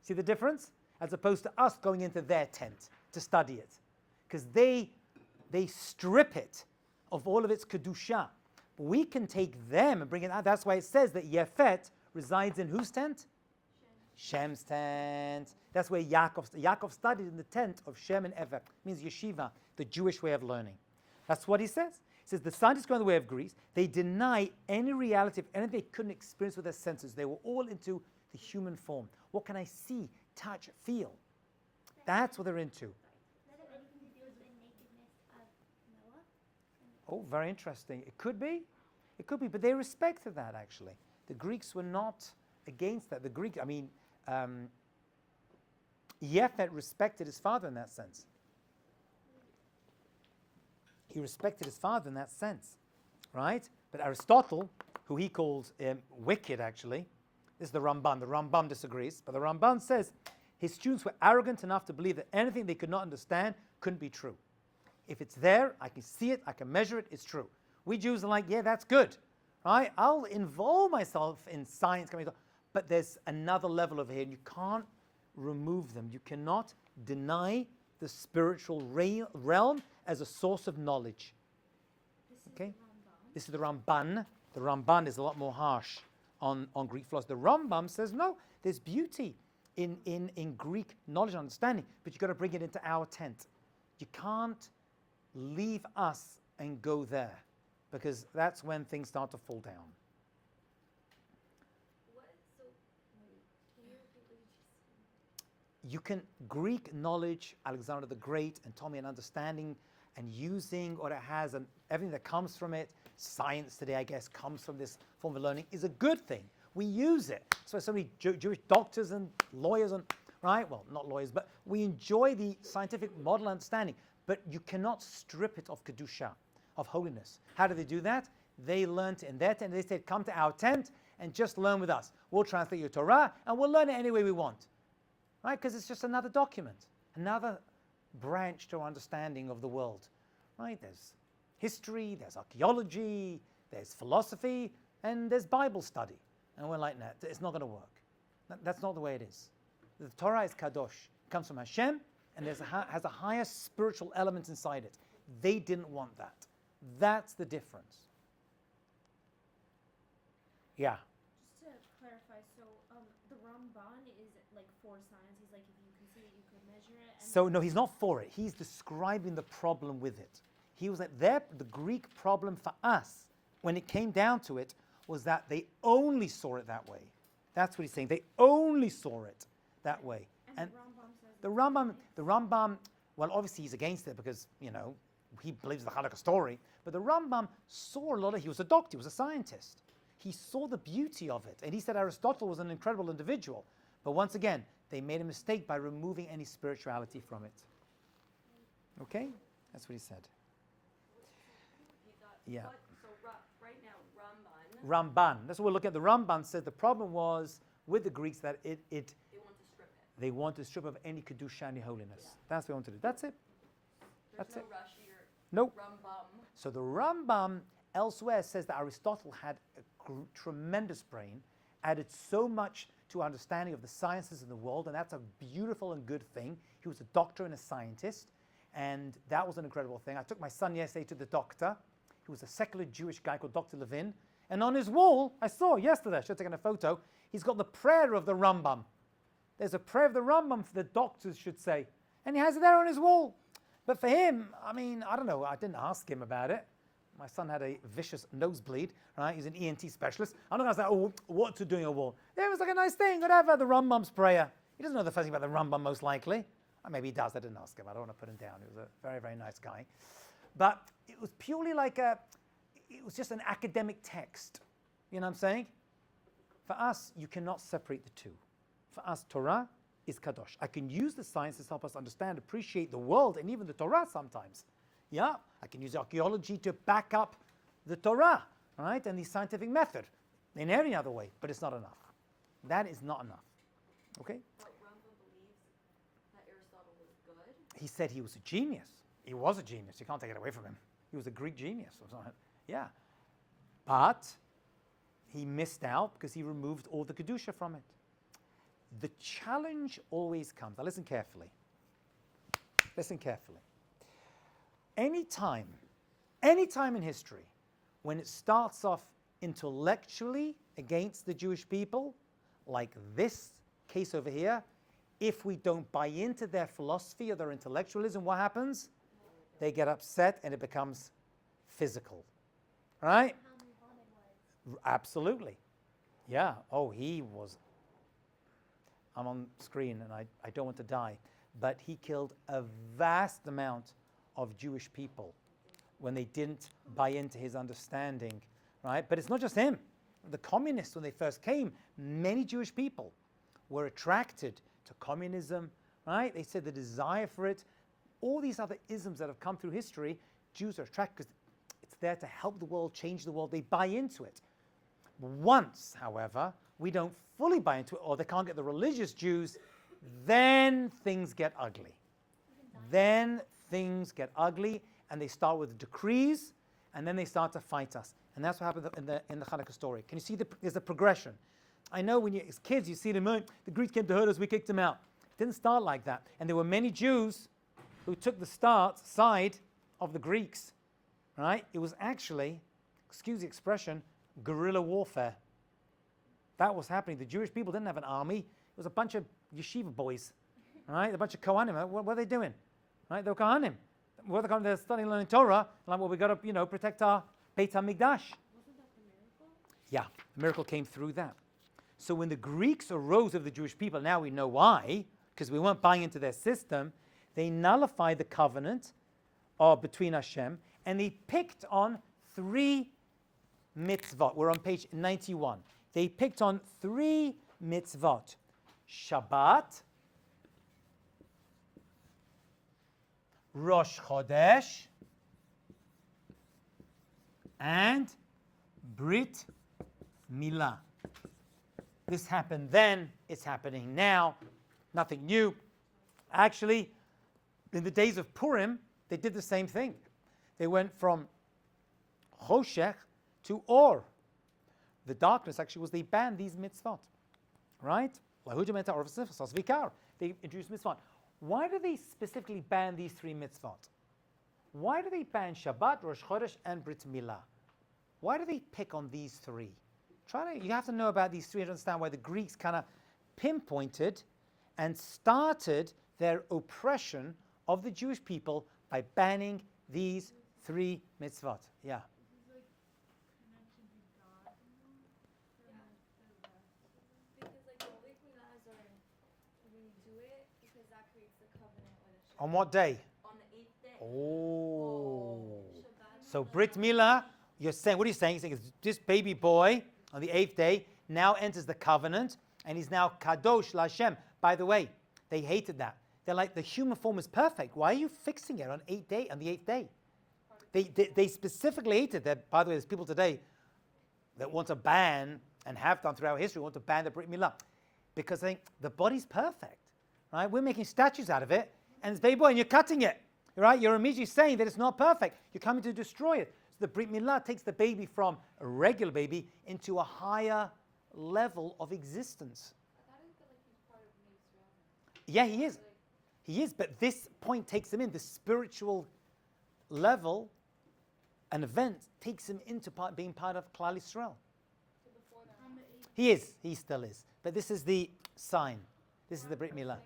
A: See the difference? As opposed to us going into their tent to study it. Because they strip it of all of its kedusha. We can take them and bring it out. That's why it says that Yefet resides in whose tent? Shem's tent. That's where Yaakov studied in the tent of Shem and Ever. It means yeshiva, the Jewish way of learning. That's what he says. He says the scientists go in the way of Greece. They deny any reality of anything they couldn't experience with their senses. They were all into the human form. What can I see, touch, feel? That's what they're into.
C: Does that have anything to do with the nakedness of Noah?
A: Oh, very interesting. It could be, but they respected that actually. The Greeks were not against that. Yefet respected his father in that sense. He respected his father in that sense, right? But Aristotle, who he calls wicked actually, this is the Ramban. The Ramban disagrees, but the Ramban says his students were arrogant enough to believe that anything they could not understand couldn't be true. If it's there, I can see it, I can measure it, it's true. We Jews are like, yeah, that's good, right? I'll involve myself in science, but there's another level over here, and you can't remove them. You cannot deny the spiritual realm as a source of knowledge. Okay? This is the Ramban. The Ramban is a lot more harsh on Greek philosophy. The Rambam says, no, there's beauty in Greek knowledge and understanding, but you've got to bring it into our tent. You can't leave us and go there, because that's when things start to fall down. You can, Greek knowledge, Alexander the Great, and Ptolemy, and understanding and using what it has and everything that comes from it, science today, I guess, comes from this form of learning, is a good thing. We use it. So many Jewish doctors and lawyers, and right? Well, not lawyers, but we enjoy the scientific model understanding. But you cannot strip it of kedusha, of holiness. How do they do that? They learned in their tent. They said, come to our tent and just learn with us. We'll translate your Torah and we'll learn it any way we want. Right? Because it's just another document, another branch to our understanding of the world. Right? There's history, there's archaeology, there's philosophy, and there's Bible study. And we're like, no, it's not going to work. That's not the way it is. The Torah is kadosh. It comes from Hashem, and has a higher spiritual element inside it. They didn't want that. That's the difference. Yeah.
F: Just to clarify, so the Ramban is like for science. He's like, if you can see it, you could measure it. And
A: So no, he's not for it. He's describing the problem with it. He was like, the Greek problem for us, when it came down to it, was that they only saw it that way. That's what he's saying. They only saw it that way.
F: And the Rambam says
A: The Rambam, well, obviously he's against it because, he believes the Hanukkah story. But the Rambam saw a lot of, he was a doctor, he was a scientist. He saw the beauty of it. And he said Aristotle was an incredible individual. But once again, they made a mistake by removing any spirituality from it. Okay? That's what he said. Yeah.
B: So right now, Ramban.
A: Ramban. That's what we'll look at. The Ramban said the problem was with the Greeks that
B: They want to strip it.
A: they want to strip of any kedusha, any holiness.
B: Yeah.
A: That's what they want to do. That's it.
B: There's
A: That's
B: no
A: it.
B: Rashi or
A: Nope.
B: Rambam.
A: So the Rambam elsewhere says that Aristotle had a tremendous brain, added so much to understanding of the sciences in the world, and that's a beautiful and good thing. He was a doctor and a scientist, and that was an incredible thing. I took my son yesterday to the doctor. He was a secular Jewish guy called Dr. Levin, and on his wall, I saw yesterday, I should have taken a photo, he's got the prayer of the Rambam. There's a prayer of the Rambam for the doctors should say, and he has it there on his wall. But for him, I don't know, I didn't ask him about it. My son had a vicious nosebleed, right? He's an ENT specialist. I'm not going to say, oh, what's it doing on a wall? It was like a nice thing, whatever, the Rambam's prayer. He doesn't know the first thing about the Rambam, most likely. Or maybe he does, I didn't ask him. I don't want to put him down. He was a very, very nice guy. But it was purely like it was just an academic text. You know what I'm saying? For us, you cannot separate the two. For us, Torah is kadosh. I can use the sciences to help us understand, appreciate the world, and even the Torah sometimes. Yeah, I can use archaeology to back up the Torah, right? And the scientific method in any other way, but it's not enough. That is not enough. Okay?
B: But Rambam believes that Aristotle was good.
A: He said he was a genius. He was a genius. You can't take it away from him. He was a Greek genius or something. Yeah. But he missed out because he removed all the Kedusha from it. The challenge always comes. Now listen carefully. Listen carefully. Anytime in history, when it starts off intellectually against the Jewish people, like this case over here, if we don't buy into their philosophy or their intellectualism, what happens? They get upset and it becomes physical. Right? Absolutely. Yeah. Oh, he was. I'm on screen and I don't want to die. But he killed a vast amount of Jewish people when they didn't buy into his understanding, right? But it's not just him. The communists, when they first came, many Jewish people were attracted to communism, right? They said the desire for it. All these other isms that have come through history, Jews are attracted because it's there to help the world, change the world. They buy into it. Once, however, we don't fully buy into it, or they can't get the religious Jews, then things get ugly. Then things get ugly, and they start with decrees, and then they start to fight us. And that's what happened in the Hanukkah story. Can you see there's a progression? I know when as kids, you see them, the Greeks came to hurt us, we kicked them out. It didn't start like that. And there were many Jews who took the side of the Greeks, right? It was actually, excuse the expression, guerrilla warfare. That was happening. The Jewish people didn't have an army. It was a bunch of yeshiva boys, right? A bunch of Kohanim. What were they doing? Right? They were Kohanim. They're studying, learning Torah. Like, well, we got to, protect our Beit HaMikdash.
F: Wasn't that the miracle?
A: Yeah, the miracle came through that. So when the Greeks arose of the Jewish people, now we know why, because we weren't buying into their system, they nullified the covenant between Hashem, and they picked on 3 mitzvot. We're on page 91. They picked on 3 mitzvot. Shabbat, Rosh Chodesh, and Brit Milah. This happened then, it's happening now, nothing new. Actually, in the days of Purim, they did the same thing. They went from Choshech to Or. The darkness actually was they banned these mitzvot, right? They introduced mitzvot. Why do they specifically ban these three mitzvot? Why do they ban Shabbat, Rosh Chodesh, and Brit Milah? Why do they pick on these three? You have to know about these three to understand why the Greeks kind of pinpointed and started their oppression of the Jewish people by banning these three mitzvot. Yeah. On what day?
B: On the 8th day.
A: Oh. So Brit Milah, you're saying, what are you saying? You're saying this baby boy on the 8th day now enters the covenant and he's now Kadosh Lashem. By the way, they hated that. They're like, the human form is perfect. Why are you fixing it on the 8th day? They specifically hated that. By the way, there's people today that want to ban, and have done throughout history, want to ban the Brit Milah. Because they think the body's perfect. Right? We're making statues out of it, and it's baby boy, and you're cutting it. Right? You're immediately saying that it's not perfect. You're coming to destroy it. So the Brit Milah takes the baby from a regular baby into a higher level of existence. Yeah, he is. He is, but this point takes him in. The spiritual level, an event, takes him into being part of Klal Yisrael. He is. He still is. But this is the sign. This is the Brit Milah.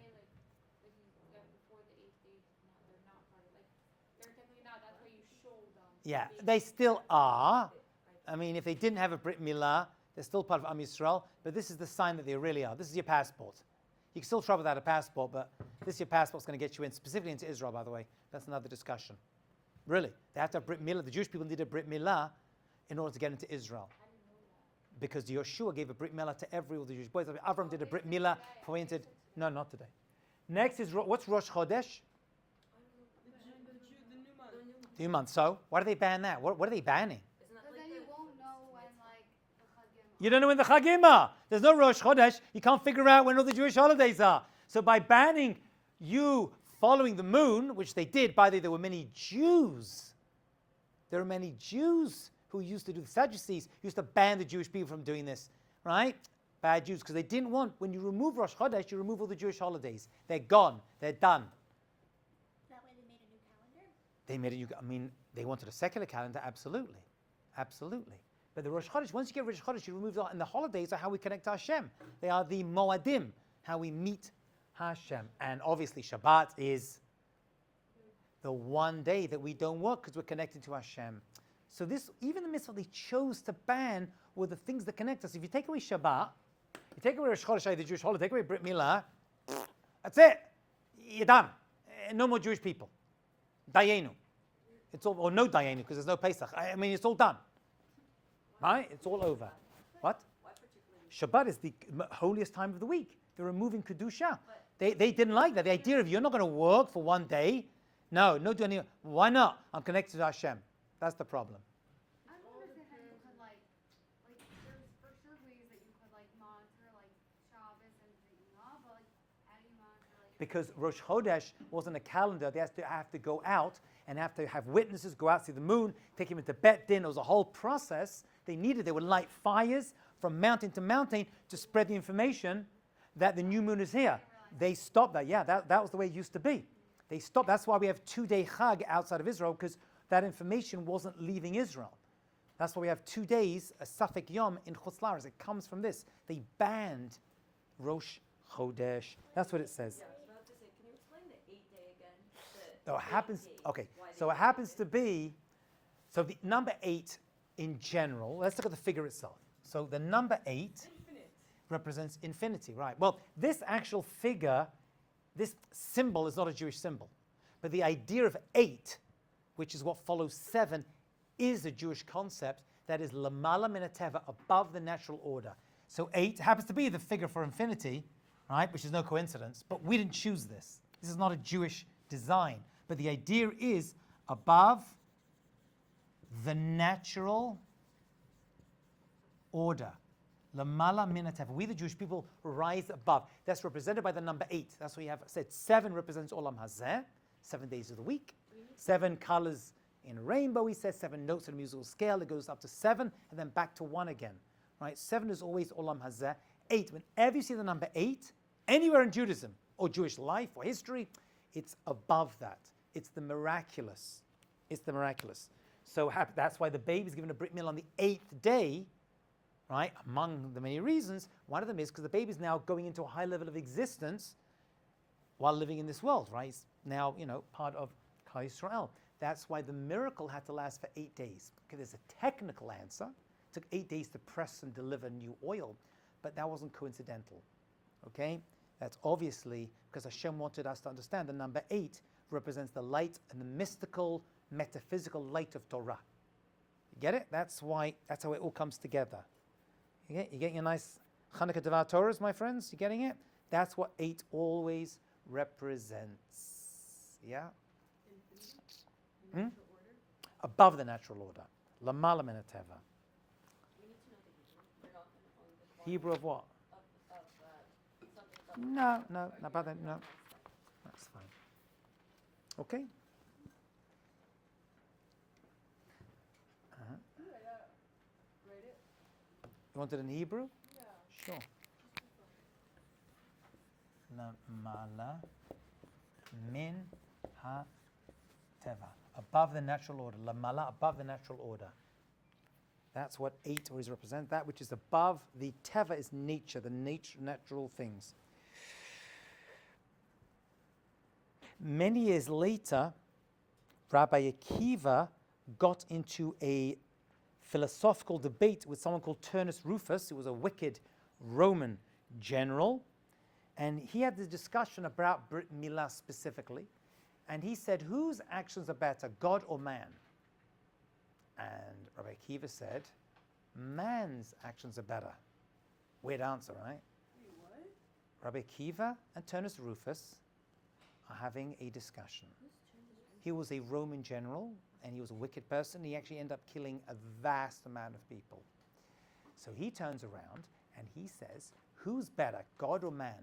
A: Yeah, they still are. I mean, if they didn't have a Brit Milah, they're still part of Am Yisrael. But this is the sign that they really are. This is your passport. You can still travel without a passport, but this your passport's going to get you in, specifically into Israel, by the way. That's another discussion. Really. They have to have Brit Milah. The Jewish people need a Brit Milah in order to get into Israel. Because Yeshua gave a Brit Milah to every all the Jewish boys. Avram did a Brit Milah, pointed. No, not today. Next is, what's Rosh Chodesh? The new month. So, why do they ban that? What are they banning?
C: Because then you won't know when, like, the Chagim.
A: You don't know when the Chagim are. There's no Rosh Chodesh. You can't figure out when all the Jewish holidays are. So by banning you following the moon, which they did, by the way, there were many Jews. There were many Jews who used to do, the Sadducees used to ban the Jewish people from doing this, right? Bad Jews, because they didn't want, when you remove Rosh Chodesh, you remove all the Jewish holidays. They're gone. They're done.
C: That way they made a new calendar?
A: They wanted a secular calendar, absolutely. Absolutely. But the Rosh Chodesh, once you get Rosh Chodesh, you remove that, and the holidays are how we connect to Hashem. They are the Moadim, how we meet Hashem. And obviously Shabbat is the one day that we don't work because we're connected to Hashem. So this, even the mitzvah they chose to ban were the things that connect us. If you take away Shabbat, you take away Rosh Chodesh, the Jewish holiday, take away Brit Milah, that's it. You're done. No more Jewish people. Dayenu. It's all, or no Dayenu, because there's no Pesach. I mean, it's all done. Right? It's all over. What? Shabbat is the holiest time of the week. They're removing Kedusha. They didn't like that. The idea of you're not going to work for one day. No do any. Why not? I'm connected to Hashem. That's the problem.
C: I don't understand how you could there's for sure ways that you could monitor Shabbos and Ziklah, but how do you monitor
A: Because Rosh Chodesh wasn't a calendar. They have to go out and have to have witnesses go out, see the moon, take him into Bet Din. It was a whole process. They would light fires from mountain to mountain to spread the information that the new moon is here. They stopped that. Yeah, that was the way it used to be. They stopped. That's why we have 2-day Chag outside of Israel, because that information wasn't leaving Israel. That's why we have 2 days, a Safek Yom in Chutz La'aretz. It comes from this. They banned Rosh Chodesh. That's what it says.
B: Yeah, I was about to say, can you explain the 8-day again?
A: So it happens. Okay. So it happens to be. So the number 8 in general. Let's look at the figure itself. So the number 8 represents infinity, right? Well, this actual figure, this symbol is not a Jewish symbol, but the idea of 8, which is what follows 7, is a Jewish concept that is lamala min hateva, above the natural order. So 8 happens to be the figure for infinity, right? Which is no coincidence, but we didn't choose this. This is not a Jewish design, but the idea is above the natural order. Lamala minateva. We the Jewish people rise above. That's represented by the number 8. That's what you have said. 7 represents Olam Hazeh, 7 days of the week. 7 colors in a rainbow, he says. 7 notes in a musical scale. It goes up to 7 and then back to 1 again. Right? 7 is always Olam Hazeh. 8. Whenever you see the number 8, anywhere in Judaism or Jewish life or history, it's above that. It's the miraculous. It's the miraculous. So that's why the baby is given a Brit Milah on the 8th day. Right? Among the many reasons, one of them is because the baby is now going into a high level of existence while living in this world, right? It's now, part of Klal Yisrael. That's why the miracle had to last for 8 days. Okay, there's a technical answer. It took 8 days to press and deliver new oil, but that wasn't coincidental. Okay? That's obviously because Hashem wanted us to understand the number 8 represents the light and the mystical, metaphysical light of Torah. You get it? That's how it all comes together. You getting a nice Chanukah Devar Torahs, my friends? You getting it? That's what 8 always represents. Yeah? Above the natural order. Lamala min hateva.
B: We need to know the Hebrew. We're not going to own the
A: Hebrew of what?
B: something
A: No, not about that. No. That's fine. Okay? You want it in Hebrew? Yeah. Sure. Lamala min ha-teva. Above the natural order. Lamala, above the natural order. That's what 8 always represents. That which is above the teva is nature, the natural things. Many years later, Rabbi Akiva got into a philosophical debate with someone called Turnus Rufus, who was a wicked Roman general. And he had this discussion about Brit Milah specifically. And he said, whose actions are better, God or man? And Rabbi Akiva said, man's actions are better. Weird answer, right?
E: Wait, what?
A: Rabbi Akiva and Turnus Rufus are having a discussion. He was a Roman general, and he was a wicked person. He actually ended up killing a vast amount of people. So he turns around and he says, who's better, God or man?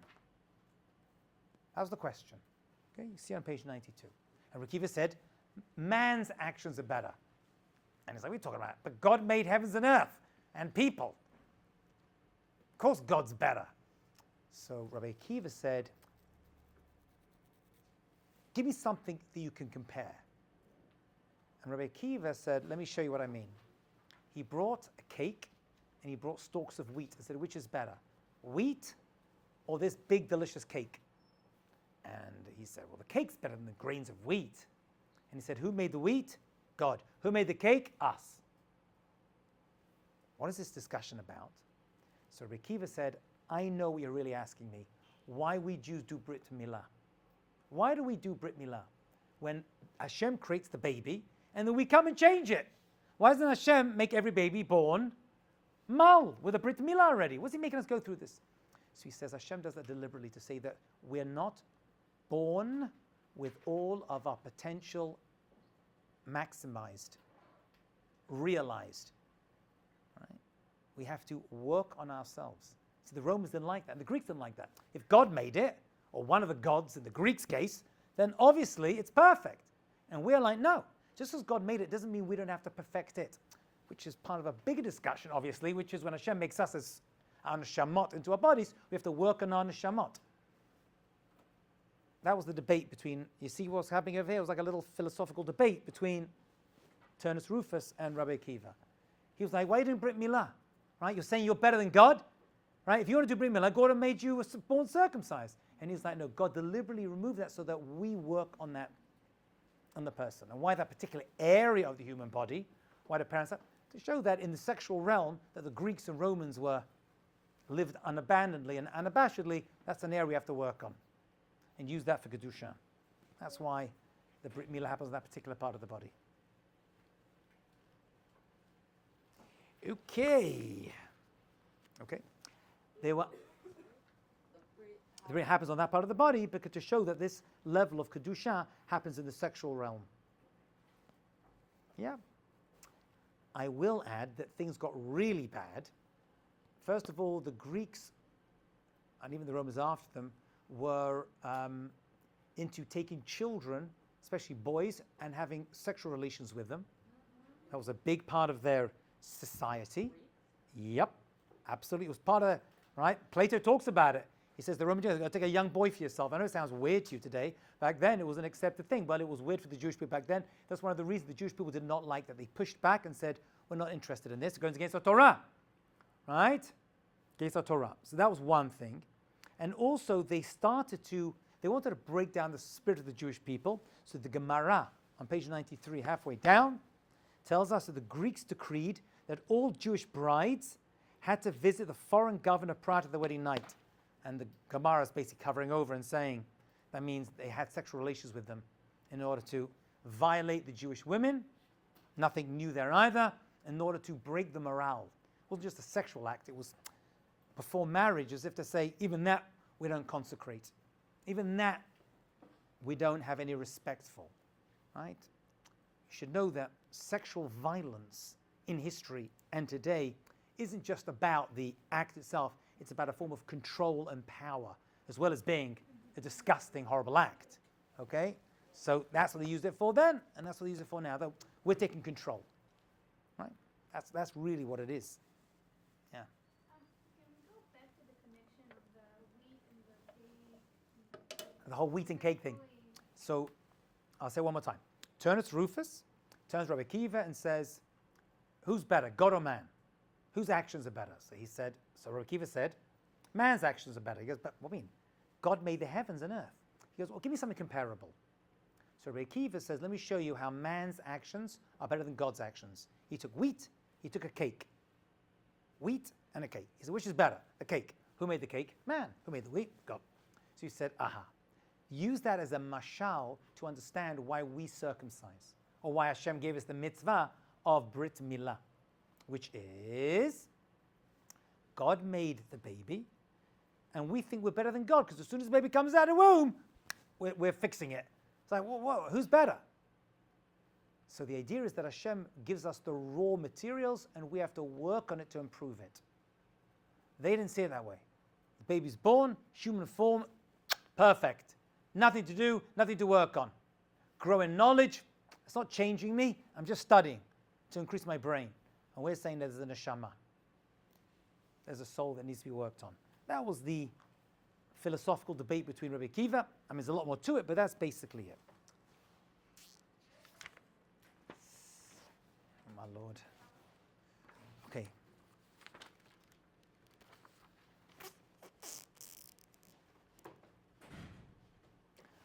A: That was the question. Okay, you see on page 92. And Akiva said, man's actions are better. And he's like, what are you talking about? But God made heavens and earth and people. Of course God's better. So Rabbi Akiva said, give me something that you can compare. And Rabbi Akiva said, let me show you what I mean. He brought a cake and he brought stalks of wheat and said, which is better, wheat or this big delicious cake? And he said, well, the cake's better than the grains of wheat. And he said, who made the wheat? God. Who made the cake? Us. What is this discussion about? So Rabbi Akiva said, I know what you're really asking me. Why we Jews do Brit Milah? Why do we do Brit Milah? When Hashem creates the baby, and then we come and change it. Why doesn't Hashem make every baby born mal with a Brit Milah already? What's he making us go through this? So he says Hashem does that deliberately to say that we're not born with all of our potential maximized, realized. Right? We have to work on ourselves. See, the Romans didn't like that, and the Greeks didn't like that. If God made it, or one of the gods in the Greeks' case, then obviously it's perfect. And we're like, no, just as God made it doesn't mean we don't have to perfect it, which is part of a bigger discussion, obviously, which is when Hashem makes us as our neshamot into our bodies, we have to work on our neshamot. That was the debate between, you see what's happening over here? It was like a little philosophical debate between Turnus Rufus and Rabbi Akiva. He was like, why are you doing Brit Milah? Right? You're saying you're better than God? Right? If you want to do Brit Milah, God made you born circumcised. And he's like, no, God deliberately removed that so that we work on that, on the person. And why that particular area of the human body? Why the parents have? To show that in the sexual realm, that the Greeks and Romans lived unabandonedly and unabashedly, that's an area we have to work on. And use that for Kedusha. That's why the Brit Milah happens in that particular part of the body. Okay. The Brit happens on that part of the body because to show that this level of Kedusha happens in the sexual realm. Yeah. I will add that things got really bad. First of all, the Greeks, and even the Romans after them, were into taking children, especially boys, and having sexual relations with them. That was a big part of their society. Yep, absolutely. It was part of it, right? Plato talks about it. He says the Roman Jews are going to take a young boy for yourself. I know it sounds weird to you today. Back then, it was an accepted thing, but it was weird for the Jewish people back then. That's one of the reasons the Jewish people did not like that. They pushed back and said, we're not interested in this. It goes against our Torah, right? Against our Torah. So that was one thing. And also, they wanted to break down the spirit of the Jewish people. So the Gemara, on page 93, halfway down, tells us that the Greeks decreed that all Jewish brides had to visit the foreign governor prior to the wedding night. And the Gemara is basically covering over and saying that means they had sexual relations with them in order to violate the Jewish women. Nothing new there either, in order to break the morale. It wasn't just a sexual act, it was before marriage, as if to say, even that we don't consecrate. Even that we don't have any respect for, right? You should know that sexual violence in history and today isn't just about the act itself, it's about a form of control and power, as well as being a disgusting, horrible act, okay? So that's what they used it for then, and that's what they use it for now, though we're taking control, right? That's really what it is, yeah.
E: Can we go back to the connection of the wheat and the cake?
A: The whole wheat and cake thing. So I'll say one more time. Turnus Rufus turns Rabbi Akiva and says, who's better, God or man? Whose actions are better? So Rabbi Akiva said, man's actions are better. He goes, but what do you mean? God made the heavens and earth. He goes, well, give me something comparable. So Rabbi Akiva says, let me show you how man's actions are better than God's actions. He took wheat, he took a cake. Wheat and a cake. He said, which is better? The cake. Who made the cake? Man. Who made the wheat? God. So he said, aha. Use that as a mashal to understand why we circumcise, or why Hashem gave us the mitzvah of Brit Milah, which is God made the baby, and we think we're better than God, because as soon as the baby comes out of the womb, we're fixing it. It's like, whoa, who's better? So the idea is that Hashem gives us the raw materials, and we have to work on it to improve it. They didn't see it that way. The baby's born, human form, perfect. Nothing to do, nothing to work on. Grow in knowledge, it's not changing me, I'm just studying to increase my brain. And we're saying there's a neshama. There's a soul that needs to be worked on. That was the philosophical debate between Rabbi Akiva. I mean, there's a lot more to it, but that's basically it. Oh, my Lord. Okay.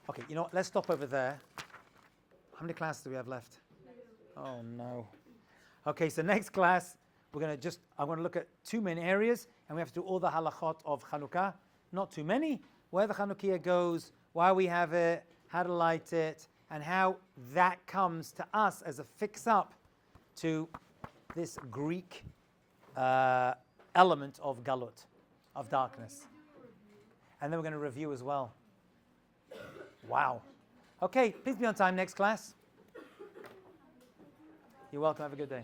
A: Okay, you know what? Let's stop over there. How many classes do we have left? Oh, no. Okay, so next class, I'm going to look at two main areas, and we have to do all the halachot of Chanukah. Not too many. Where the Chanukah goes, why we have it, how to light it, and how that comes to us as a fix-up to this Greek element of galut, of darkness. And then we're going to review as well. Wow. Okay, please be on time next class. You're welcome. Have a good day.